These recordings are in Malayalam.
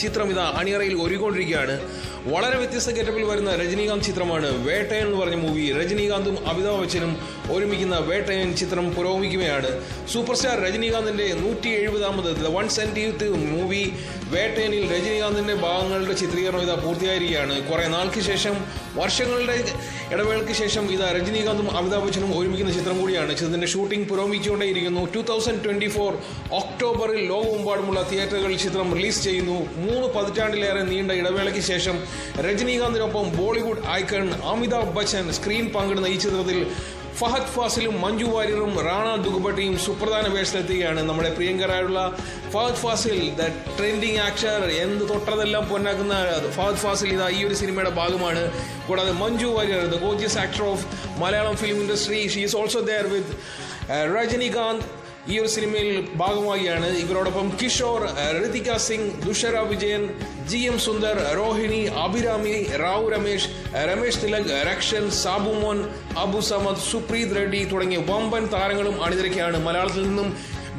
ചിത്രം ഇതാ അണിയറയിൽ ഒരുക്കൊണ്ടിരിക്കുകയാണ്. വളരെ വ്യത്യസ്ത ഗെറ്റപ്പിൽ വരുന്ന രജനീകാന്ത് ചിത്രമാണ് വേട്ടയൻ എന്ന് പറഞ്ഞ മൂവി. രജനീകാന്തും അമിതാഭ് ബച്ചനും ഒരുമിക്കുന്ന വേട്ടയൻ ചിത്രം പുരോഗമിക്കുകയാണ്. സൂപ്പർ സ്റ്റാർ രജനീകാന്തിന്റെ 170ാമത് ദ 170th മൂവി വേട്ടയനിൽ രജനീകാന്തിന്റെ ഭാഗങ്ങളുടെ ചിത്രീകരണം ഇതാ പൂർത്തിയായിരിക്കുകയാണ്. കുറെ നാൾക്ക് ശേഷം, വർഷങ്ങളുടെ ഇടവേളയ്ക്ക് ശേഷം ഇതാ രജനീകാന്തും അമിതാഭ് ബച്ചനും ഒരുമിക്കുന്ന ചിത്രം കൂടിയാണ്. ചിത്രത്തിന്റെ ഷൂട്ടിംഗ് പുരോഗമിച്ചുകൊണ്ടേയിരിക്കുന്നു. 2024 ഒക്ടോബറിൽ ലോകമെമ്പാടുമുള്ള തിയേറ്ററുകളിൽ ചിത്രം റിലീസ് ചെയ്യുന്നു. 3 പതിറ്റാണ്ടിലേറെ നീണ്ട ഇടവേളയ്ക്ക് ശേഷം രജനീകാന്തിനൊപ്പം ബോളിവുഡ് ഐക്കൺ അമിതാഭ് ബച്ചൻ സ്ക്രീൻ പങ്കിടുന്ന ഈ ചിത്രത്തിൽ ഫഹദ് ഫാസിലും മഞ്ജു വാര്യറും റാണ ദുഗ്ബട്ടിയും സുപ്രധാന വേഷത്തിലെത്തുകയാണ്. നമ്മുടെ പ്രിയങ്കരായുള്ള Fahadh Faasil, the trending actor, എന്ത് തൊട്ടതെല്ലാം പൊന്നാക്കുന്ന ഫഹദ് ഫാസിൽ ഇതാ ഈ ഒരു സിനിമയുടെ ഭാഗമാണ്. കൂടാതെ Manju Warrier, the gorgeous actor of Malayalam film industry, she is also there with Rajinikanth ഈ ഒരു സിനിമയിൽ ഭാഗമാവുകയാണ്. ഇവരോടൊപ്പം കിഷോർ, ഋതിക സിംഗ്, ദുഷര വിജയൻ, GM സുന്ദർ, രോഹിണി, അഭിരാമി, റാവു രമേശ്, രമേശ് തിലക്, രക്ഷൻ, സാബുമോൻ, അബു സമദ്, സുപ്രീത് റെഡ്ഡി തുടങ്ങിയ വമ്പൻ താരങ്ങളും അണിനിരക്കുകയാണ്. മലയാളത്തിൽ നിന്നും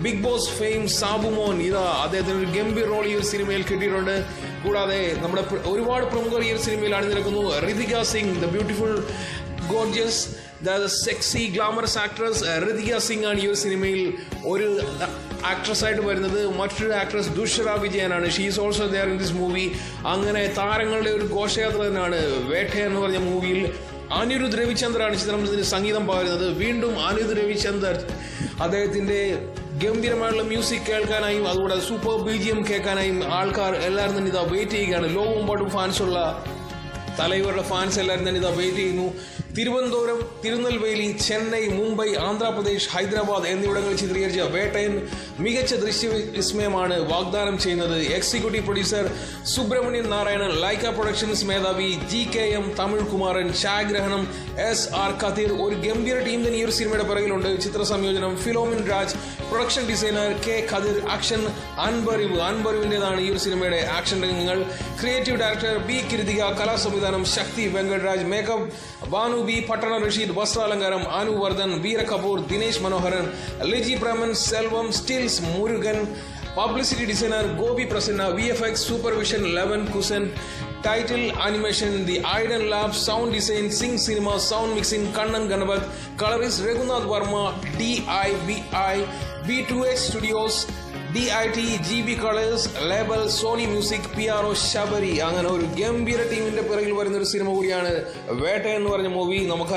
ബിഗ് ബോസ് ഫെയിം സാബുമോൻ ഇതാ അദ്ദേഹത്തിന് ഒരു ഗംഭീർ റോൾ ഈ ഒരു സിനിമയിൽ കിട്ടിയിട്ടുണ്ട്. കൂടാതെ നമ്മുടെ ഒരുപാട് പ്രമുഖർ ഈ ഒരു സിനിമയിൽ അണിനിരക്കുന്നു. Ritika Singh, the beautiful gorgeous, the sexy glamorous actress Ritika Singh ആണ് ഈ ഒരു സിനിമയിൽ ഒരു ആക്ട്രസ് ആയിട്ട് വരുന്നത്. മറ്റൊരു ആക്ട്രസ് ദുഷര വിജയനാണ്. She is also there in this movie. അങ്ങനെ താരങ്ങളുടെ ഒരു ഘോഷയാത്ര തന്നെയാണ് വേട്ടയൻ എന്ന് പറഞ്ഞ മൂവിയിൽ. അനിരുദ്ധ് രവിചന്ദറാണ് ചിത്രത്തിന് സംഗീതം പകരുന്നത്. വീണ്ടും അനിരുദ്ധ് രവിചന്ദർ അദ്ദേഹത്തിന്റെ ഗംഭീരമായുള്ള മ്യൂസിക് കേൾക്കാനായും അതുകൂടെ സൂപ്പർ BGM കേൾക്കാനായും ആൾക്കാർ എല്ലാവരും തന്നെ ഇതാ വെയിറ്റ് ചെയ്യുകയാണ്. ലോകമെമ്പാടും ഫാൻസുള്ള തലൈവരുടെ ഫാൻസ് എല്ലാവരും തന്നെ ഇതാ വെയിറ്റ് ചെയ്യുന്നു. തിരുവനന്തപുരം, തിരുനെൽവേലി, ചെന്നൈ, മുംബൈ, ആന്ധ്രാപ്രദേശ്, ഹൈദരാബാദ് എന്നിവിടങ്ങളിൽ ചിത്രീകരിച്ച വേട്ടയൻ മികച്ച ദൃശ്യവിസ്മയമാണ് വാഗ്ദാനം ചെയ്യുന്നത്. Executive producer Subramanian Narayanan, Lyca productions മേധാവി GKM തമിഴ് കുമാരൻ, ഛായാഗ്രഹണം SR കതീർ, ഒരു ഗംഭീര ടീം തന്നെ ഈ ഒരു സിനിമയുടെ പിറകിലുണ്ട്. ചിത്ര സംയോജനം Philomin Raj, production designer K Khadir, action അൻബറിവിന്റേതാണ് ഈ ഒരു സിനിമയുടെ ആക്ഷൻ രംഗങ്ങൾ. ക്രിയേറ്റീവ് ഡയറക്ടർ B കൃതിക, കലാസംവിധാനം ശക്തി വെങ്കടരാജ്, മേക്കപ്പ് ബാനു B, പട്ടണ റഷീദ്, വസ്ത്രാലങ്കാരം Anu Vardhan, Veera Kapur, Dinesh Manoharan, Liji Preman, Selvam, stills Murugan, publicity designer Gopi Prasanna, VFX supervision 11 കുസൻ, title animation the Aiden lab, sound design sync cinema, sound mixing Kannan Ganapath, colourist Raghunath Varma, DIBI, B2H studios, DIT, GB colours, label Sony music, PRO Sabari. അങ്ങനെ ഒരു ഗംഭീര ടീമിന്റെ പിറകിൽ വരുന്ന ഒരു സിനിമ കൂടിയാണ് വേട്ട എന്ന് പറഞ്ഞ മൂവി. നമുക്ക്